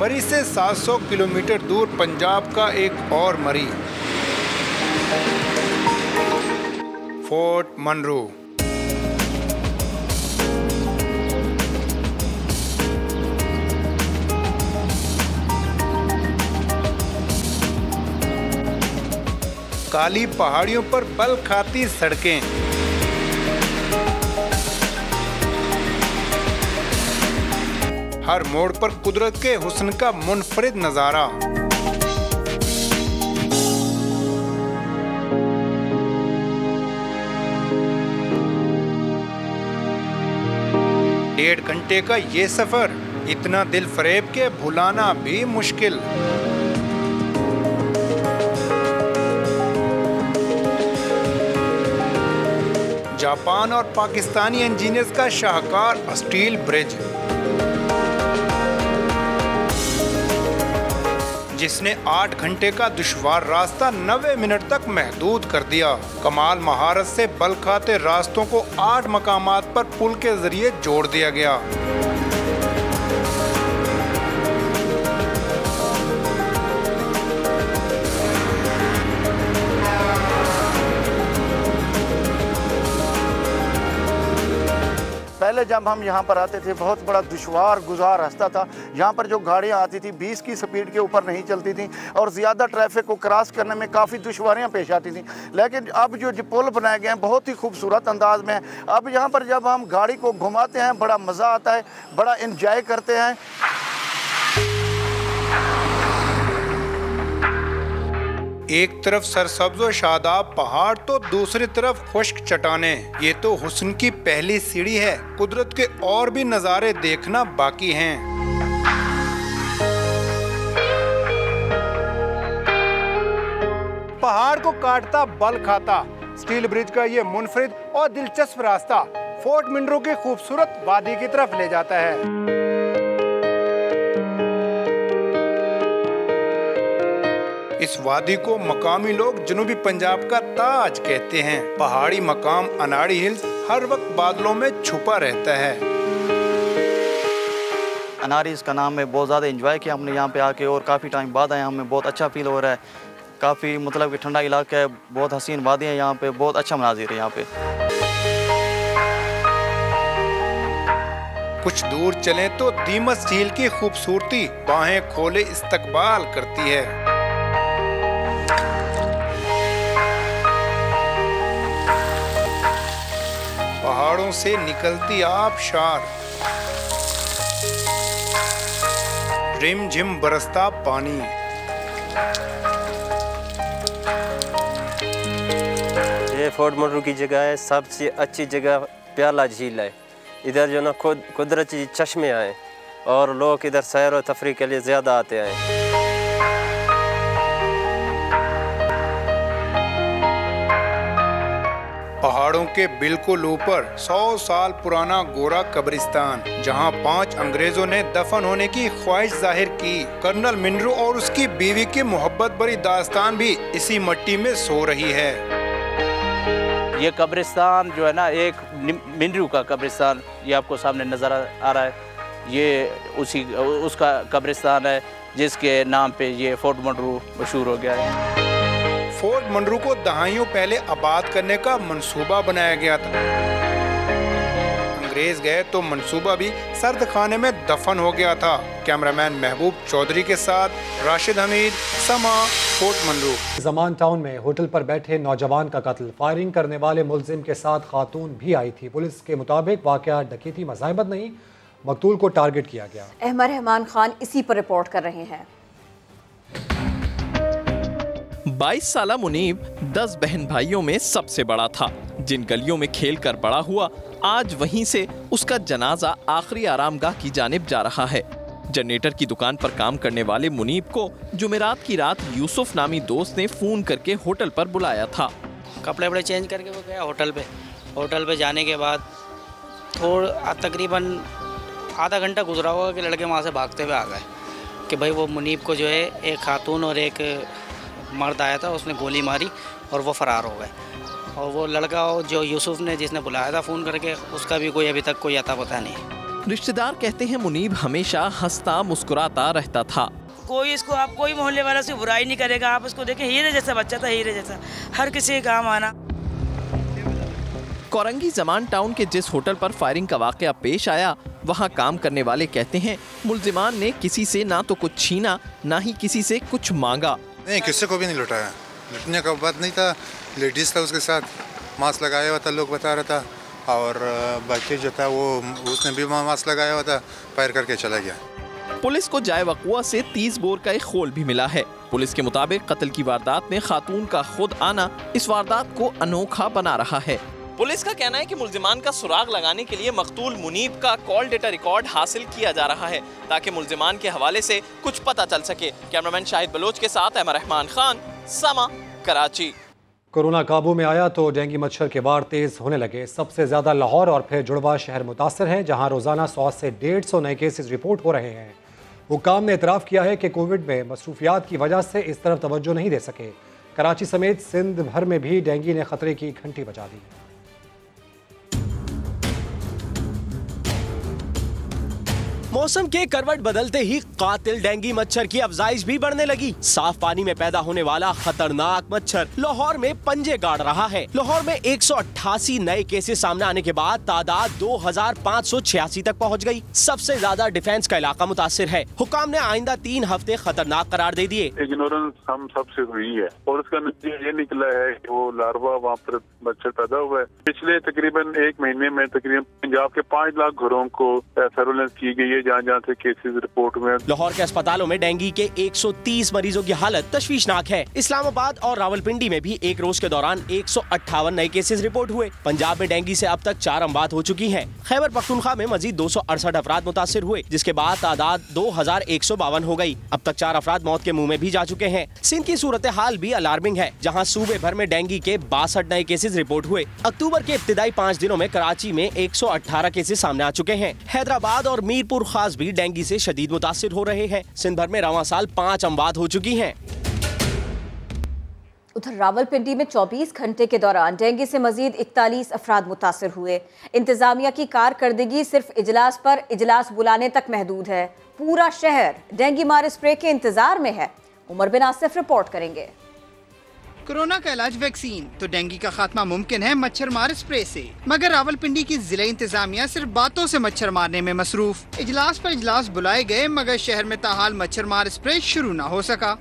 मरी से 700 किलोमीटर दूर पंजाब का एक और मरी, फोर्ट मनरो। काली पहाड़ियों पर बल खाती सड़कें, हर मोड़ पर कुदरत के हुस्न का मुनफरिद नजारा। डेढ़ घंटे का ये सफर इतना दिल फरेब के भुलाना भी मुश्किल। जापान और पाकिस्तानी इंजीनियर्स का शाहकार स्टील ब्रिज, जिसने 8 घंटे का दुश्वार रास्ता 90 मिनट तक महदूद कर दिया। कमाल महारत से बल खाते रास्तों को 8 मकामात पर पुल के जरिए जोड़ दिया गया। पहले जब हम यहाँ पर आते थे बहुत बड़ा दुश्वार गुजार रास्ता था। यहाँ पर जो गाड़ियाँ आती थी 20 की स्पीड के ऊपर नहीं चलती थी और ज़्यादा ट्रैफिक को क्रॉस करने में काफ़ी दुश्वारियाँ पेश आती थी। लेकिन अब जो पुल बनाए गए हैं बहुत ही खूबसूरत अंदाज में, अब यहाँ पर जब हम गाड़ी को घुमाते हैं बड़ा मज़ा आता है, बड़ा इंजॉय करते हैं। एक तरफ सरसब्ज व शादाब पहाड़ तो दूसरी तरफ खुश्क चट्टानें। ये तो हुस्न की पहली सीढ़ी है, कुदरत के और भी नज़ारे देखना बाकी हैं। पहाड़ को काटता बल खाता स्टील ब्रिज का ये मुनफरिद और दिलचस्प रास्ता फोर्ट मिनरू की खूबसूरत वादी की तरफ ले जाता है। इस वादी को मकामी लोग जनूबी पंजाब का ताज कहते हैं। पहाड़ी मकाम अनाड़ी हिल्स हर वक्त बादलों में छुपा रहता है। अनाड़ी इसका नाम है, बहुत ज़्यादा एंजॉय किया हमने यहाँ पे आके और काफ़ी टाइम बाद आए, हमें बहुत अच्छा फील हो रहा है। काफ़ी मतलब कि ठंडा इलाका है, बहुत हसीन वादी है यहाँ पे, बहुत अच्छा मनाजिर है यहाँ पे। कुछ दूर चलें तो दीमस झील की खूबसूरती बाहें खोले इस्तकबाल करती है। पहाड़ों से निकलती आबशार, रिमझिम बरसता पानी। ये फोर्ट मिनरू की जगह है, सबसे अच्छी जगह प्याला झील है। इधर जो ना कुदरती चश्मे आए और लोग इधर सैर और तफरीह के लिए ज़्यादा आते हैं। पहाड़ों के बिल्कुल ऊपर 100 साल पुराना गोरा कब्रिस्तान, जहां 5 अंग्रेजों ने दफन होने की ख्वाहिश जाहिर की। कर्नल मिनरू और उसकी बीवी की मोहब्बत भरी दास्तान भी इसी मिट्टी में सो रही है। ये कब्रिस्तान जो है ना, एक मिनरू का कब्रिस्तान, ये आपको सामने नज़र आ रहा है, ये उसका कब्रिस्तान है जिसके नाम पे ये फोर्ट मिनरू मशहूर हो गया है। फोर्ट मिनरू को दहाइयों पहले आबाद करने का मंसूबा बनाया गया था। अंग्रेज गए तो मंसूबा भी सर्द खाने में दफन हो गया था। कैमरामैन महबूब चौधरी के साथ राशिद हमीद, समा, फोर्ट मिनरू। ज़मान टाउन में होटल पर बैठे नौजवान का कत्ल, फायरिंग करने वाले मुलजिम के साथ खातून भी आई थी। पुलिस के मुताबिक वाकया डकैती मज़ाहिबत नहीं, मकतूल को टारगेट किया गया। अहमद रहमान खान इसी पर रिपोर्ट कर रहे हैं। 22 साला मुनीब 10 बहन भाइयों में सबसे बड़ा था। जिन गलियों में खेल कर बड़ा हुआ, आज वहीं से उसका जनाजा आखिरी आरामगाह की जानिब जा रहा है। जनरेटर की दुकान पर काम करने वाले मुनीब को जुमेरात की रात यूसुफ नामी दोस्त ने फ़ोन करके होटल पर बुलाया था। कपड़े वपड़े चेंज करके वो गया होटल पे जाने के बाद तकरीबन आधा घंटा गुजरा होगा कि लड़के वहाँ से भागते हुए आ गए कि भाई वो मुनीब को जो है एक खातून और एक मर्द आया था, उसने गोली मारी और वो फ़रार हो गए। और वो लड़का जो यूसुफ ने जिसने बुलाया था फ़ोन करके, उसका भी कोई अभी तक कोई अता पता नहीं। रिश्तेदार कहते हैं मुनीब हमेशा हंसता मुस्कुराता रहता था। कोई इसको आप कोई मोहल्ले वाला से बुराई नहीं करेगा, आप इसको देखें हीरे जैसा बच्चा था, हीरे जैसा, हर किसी के काम आना। कोरंगी ज़मान टाउन के जिस होटल पर फायरिंग का वाक़या पेश आया, वहाँ काम करने वाले कहते हैं मुलजिमान ने किसी से ना तो कुछ छीना, ना ही किसी से कुछ मांगा। नहीं, किसी को भी नहीं लुटाया, लुटने का बात नहीं था। लेडीज़ था उसके साथ, मास्क लगाया हुआ था, लोग बता रहा था, और बाकी जो था वो उसने भी मास्क लगाया हुआ था, फायर करके चला गया। पुलिस को जाए वक़ुआ से 30 बोर का एक खोल भी मिला है। पुलिस के मुताबिक कत्ल की वारदात में खातून का खुद आना इस वारदात को अनोखा बना रहा है। पुलिस का कहना है कि मुल्जिमान का सुराग लगाने के लिए मकतूल मुनीब का कॉल डेटा रिकॉर्ड हासिल किया जा रहा है ताकि मुल्जिमान के हवाले से कुछ पता चल सके। कैमरामैन शाहिद बलोच के साथ अहमद रहमान खान, समा, कराची। कोरोना काबू में आया तो डेंगू मच्छर के वार तेज़ होने लगे। सबसे ज़्यादा लाहौर और फिर जुड़वा शहर मुतासर हैं, जहां रोज़ाना 100 से 150 नए केसेस रिपोर्ट हो रहे हैं। हुक्काम ने इतराफ़ किया है कि कोविड में मसरूफियात की वजह से इस तरफ तवज्जो नहीं दे सके। कराची समेत सिंध भर में भी डेंगू ने खतरे की घंटी बजा दी। मौसम के करवट बदलते ही कातिल डेंगू मच्छर की अफजाइश भी बढ़ने लगी। साफ पानी में पैदा होने वाला खतरनाक मच्छर लाहौर में पंजे गाड़ रहा है। लाहौर में 188 नए केसेस सामने आने के बाद तादाद 2586 तक पहुंच गई। सबसे ज्यादा डिफेंस का इलाका मुतासिर है। हुकाम ने आइंदा 3 हफ्ते खतरनाक करार दे दिए। इग्नोरेंस हम सबसे हुई है और उसका नतीजा ये निकला है कि वो लार्वा वहाँ पर मच्छर पैदा हुआ है। पिछले तकरीबन 1 महीने में तकरीबन पंजाब के 5 लाख घरों को सर्वेलेंस की गई है जहाँ से केसेस रिपोर्ट हुए। लाहौर के अस्पतालों में डेंगू के 130 मरीजों की हालत तशवीशनाक है। इस्लामाबाद और रावलपिंडी में भी एक रोज के दौरान 158 नए केसेस रिपोर्ट हुए। पंजाब में डेंगू से अब तक 4 अमवात हो चुकी हैं। खैबर पख्तूनख्वा में मजीद 268 अफराद मुतासिर हुए, जिसके बाद तादाद 2152 हो गई। अब तक 4 अफराद मौत के मुंह में भी जा चुके हैं। सिंध की सूरत हाल भी अलार्मिंग है, जहाँ सूबे भर में डेंगू के 62 नए केसेस रिपोर्ट हुए। अक्टूबर के इब्तिदाई 5 दिनों में कराची में 118 केसेस सामने आ चुके हैं। हैदराबाद और मीरपुर खास भी डेंगू से शदीद मुतासिर हो रहे हैं। सिंध भर में रवां साल 5 अमवात हो चुकी हैं। उधर रावलपिंडी में 24 घंटे के दौरान डेंगू से मजीद 41 अफराद मुतासिर हुए। इंतजामिया की कारकर्दगी सिर्फ इजलास पर इजलास बुलाने तक महदूद है। पूरा शहर डेंगू मार स्प्रे के इंतजार में है। उमर बिन आसिफ रिपोर्ट करेंगे। कोरोना का इलाज वैक्सीन तो डेंगू का खात्मा मुमकिन है मच्छर मार स्प्रे से, मगर रावलपिंडी की जिला इंतजामिया सिर्फ बातों से मच्छर मारने में मसरूफ। इजलास पर इजलास बुलाए गए, मगर शहर में ताहाल मच्छर मार स्प्रे शुरू न हो सका।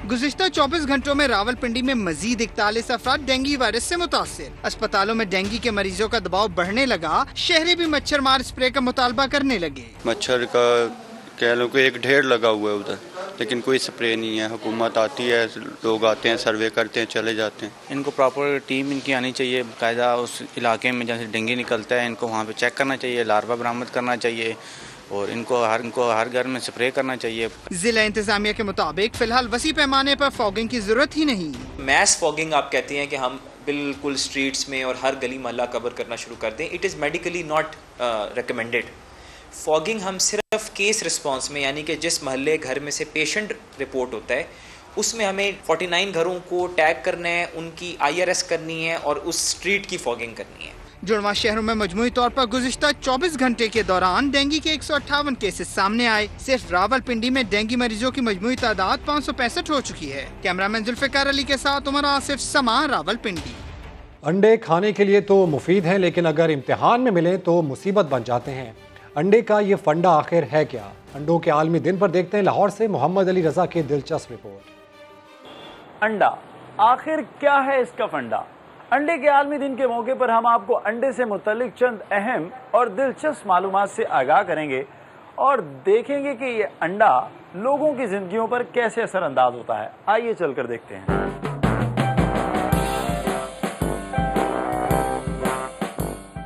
गुज़िश्ता 24 घंटों में रावलपिंडी में मजीद 41 अफराद डेंगू वायरस से मुतासिर। अस्पतालों में डेंगू के मरीजों का दबाव बढ़ने लगा। शहरी भी मच्छर मार स्प्रे का मुतालबा करने लगे। मच्छर का कह लो कि एक ढेर लगा हुआ है उधर, लेकिन कोई स्प्रे नहीं है। हुकूमत आती है, लोग आते हैं, सर्वे करते हैं, चले जाते हैं। इनको प्रॉपर टीम इनकी आनी चाहिए बाकायदा। उस इलाके में जैसे डेंगू निकलता है, इनको वहाँ पे चेक करना चाहिए, लार्वा बरामद करना चाहिए और इनको हर घर में स्प्रे करना चाहिए। जिला इंतजामिया के मुताबिक फिलहाल वसी पैमाने पर फॉगिंग की जरूरत ही नहीं। मैस फॉगिंग आप कहते हैं कि हम बिल्कुल स्ट्रीट्स में और हर गली मोहल्ला कवर करना शुरू कर दें, it is medically not recommended. Fogging हम सिर्फ केस रिस्पांस में, यानी कि जिस महल्ले घर में से पेशेंट रिपोर्ट होता है उसमें हमें 49 घरों को टैग करना है, उनकी IRS करनी है और उस स्ट्रीट की फॉगिंग करनी है। जुड़वा शहरों में मजमूई तौर पर गुज़िश्ता 24 घंटे के दौरान डेंगू के 158 केसेस सामने आए। सिर्फ रावलपिंडी में डेंगू मरीजों की मजमूई तादाद 565 हो चुकी है। कैमरामैन जुल्फिकार अली के साथ उमर आसिफ, समा, रावलपिंडी। अंडे खाने के लिए तो मुफीद हैं, लेकिन अगर इम्तिहान में मिले तो मुसीबत बन जाते हैं। अंडे का ये फंडा आखिर है क्या? अंडों के आलमी दिन पर देखते हैं लाहौर से मोहम्मद अली रजा की दिलचस्प रिपोर्ट। अंडा आखिर क्या है इसका फंडा? अंडे के आलमी दिन के मौके पर हम आपको अंडे से मुतल्लिक चंद अहम और दिलचस्प मालूमात से आगाह करेंगे और देखेंगे कि ये अंडा लोगों की जिंदगियों पर कैसे असरअंदाज होता है। आइए चलकर देखते हैं।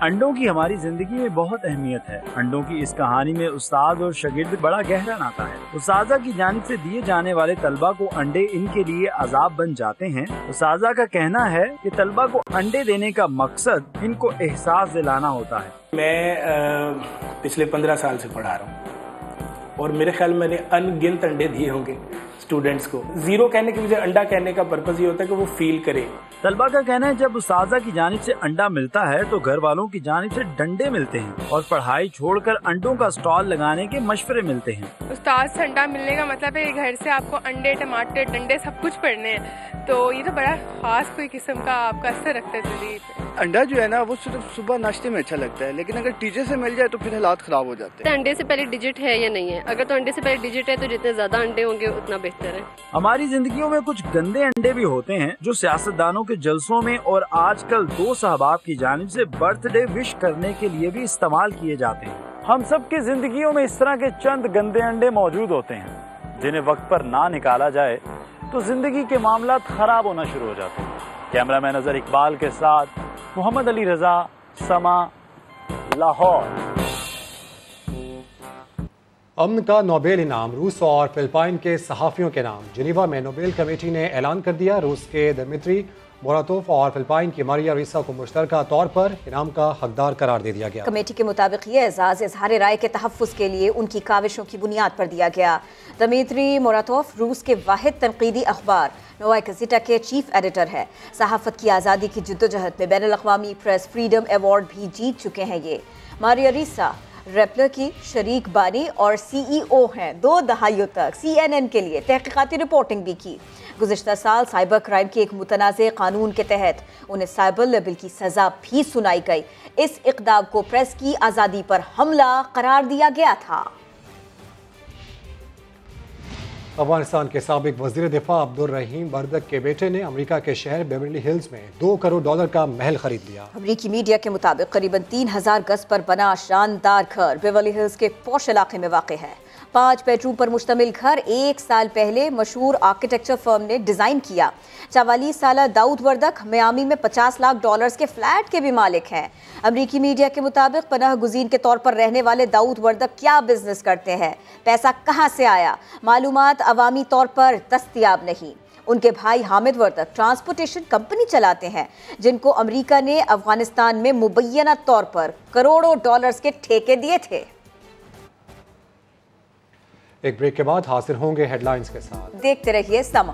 अंडों की हमारी जिंदगी में बहुत अहमियत है। अंडों की इस कहानी में उस्ताद और शागिर्द बड़ा गहरा नाता है। उस्तादा की जानिब से दिए जाने वाले तलबा को अंडे इनके लिए अजाब बन जाते हैं। उस्तादा का कहना है कि तलबा को अंडे देने का मकसद इनको एहसास दिलाना होता है। मैं पिछले 15 साल से पढ़ा रहा हूँ और मेरे ख्याल में मैंने अनगिनत अंडे दिए होंगे स्टूडेंट्स को। जीरो कहने की बजाय अंडा कहने का पर्पस ये होता है कि वो फील करे। तलबा का कहना है जब उस्तादा की जानिब से अंडा मिलता है तो घर वालों की जानिब से डंडे मिलते हैं और पढ़ाई छोड़कर अंडों का स्टॉल लगाने के मशवरे मिलते हैं। उस्ताद से अंडा मिलने का मतलब है घर से आपको अंडे, टमाटर, डंडे सब कुछ पढ़ने हैं, तो ये तो बड़ा खास कोई किस्म का आपका असर रखता है जिंदगी पे। अंडा जो है ना वो सिर्फ सुबह नाश्ते में अच्छा लगता है, लेकिन अगर टीचर से मिल जाए तो फिर हालात खराब हो जाते हैं। अंडे से पहले डिजिट है या नहीं है? अगर तो अंडे से पहले डिजिट है तो जितने ज्यादा अंडे होंगे उतना बेहतर है। हमारी जिंदगियों में कुछ गंदे अंडे भी होते हैं जो सियासतदानों के जलसों में और आजकल 2 सहबाब की जानिब से बर्थडे विश करने के लिए भी इस्तेमाल किए जाते हैं। हम सब की जिंदगियों में इस तरह के चंद गंदे अंडे मौजूद होते हैं जिन्हें वक्त पर ना निकाला जाए तो जिंदगी के मामला खराब होना शुरू हो जाते हैं। कैमरामैन अजहर इकबाल के साथ मोहम्मद अली रजा, समा, लाहौर। अमन का नोबेल इनाम रूस और फिलिपाइन के सहाफ़ियों के नाम। जिनीवा में नोबेल कमेटी ने ऐलान कर दिया। रूस के दिमित्री मोरातोफ और फिलिपाइन की मारिया रीसा को मुश्तरका तौर पर इनाम का हकदार करार दे दिया गया। कमेटी के मुताबिक ये एजाज इजहार राय के तहफ़्फ़ुज़ के लिए उनकी काविशों की बुनियाद पर दिया गया। दमित्री मोरातोफ रूस के वाहिद तनकीदी अखबार नोवाई गज़ेटा के चीफ एडिटर है। सहाफ़त की आज़ादी की जद्दोजहद में बैनुल अक़वामी प्रेस फ्रीडम अवार्ड भी जीत चुके हैं। ये मारिया रीसा रेपलर की शरीक बानी और CEO हैं। 2 दहाइयों तक CNN के लिए तहक़ीक़ाती रिपोर्टिंग भी की। गुज़िश्ता साल साइबर क्राइम के एक मुतनाज़े कानून के तहत उन्हें साइबर लिबेल की सज़ा भी सुनाई गई। इस इक़दाम को प्रेस की आज़ादी पर हमला करार दिया गया था। अफगानिस्तान के साबिक वज़ीर दिफा अब्दुल रहीम बरदक के बेटे ने अमेरिका के शहर बेवर्ली हिल्स में $2 करोड़ का महल खरीद लिया। अमेरिकी मीडिया के मुताबिक करीबन 3000 गज पर बना शानदार घर बेवर्ली हिल्स के पॉश इलाके में वाक़ है। 5 बेडरूम पर मुश्तमिल घर 1 साल पहले मशहूर आर्किटेक्चर फर्म ने डिज़ाइन किया। 44 साल दाऊद वर्दक मियामी में $50 लाख के फ्लैट के भी मालिक हैं। अमेरिकी मीडिया के मुताबिक पनाह गुज़ीन के तौर पर रहने वाले दाऊद वर्दक क्या बिजनेस करते हैं, पैसा कहाँ से आया, मालूमात अवामी तौर पर दस्तयाब नहीं। उनके भाई हामिद वर्दक ट्रांसपोर्टेशन कंपनी चलाते हैं, जिनको अमेरिका ने अफगानिस्तान में मुबैना तौर पर करोड़ों डॉलर्स के ठेके दिए थे। एक ब्रेक के बाद हाजिर होंगे हेडलाइंस के साथ। देखते रहिए समा।